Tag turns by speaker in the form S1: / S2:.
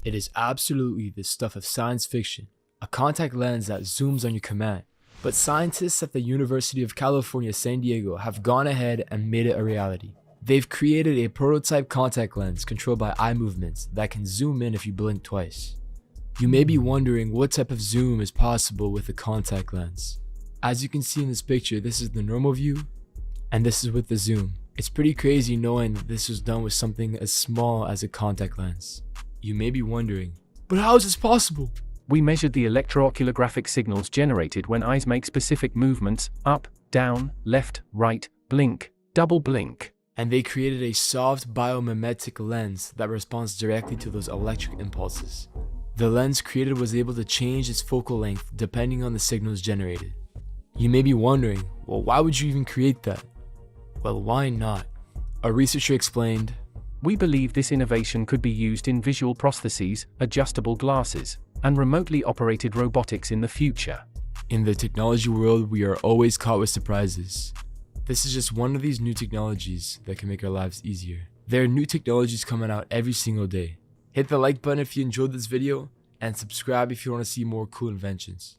S1: It is absolutely the stuff of science fiction, a contact lens that zooms on your command. But scientists at the University of California, San Diego have gone ahead and made it a reality. They've created a prototype contact lens controlled by eye movements that can zoom in if you blink twice. You may be wondering what type of zoom is possible with a contact lens. As you can see in this picture, this is the normal view, and this is with the zoom. It's pretty crazy knowing that this was done with something as small as a contact lens. You may be wondering, but how is this possible?
S2: We measured the electrooculographic signals generated when eyes make specific movements, up, down, left, right, blink, double blink.
S1: And they created a soft biomimetic lens that responds directly to those electric impulses. The lens created was able to change its focal length depending on the signals generated. You may be wondering, well, why would you even create that? Well, why not? A researcher explained,
S2: "We believe this innovation could be used in visual prostheses, adjustable glasses, and remotely operated robotics in the future."
S1: In the technology world, we are always caught with surprises. This is just one of these new technologies that can make our lives easier. There are new technologies coming out every single day. Hit the like button if you enjoyed this video, and subscribe if you want to see more cool inventions.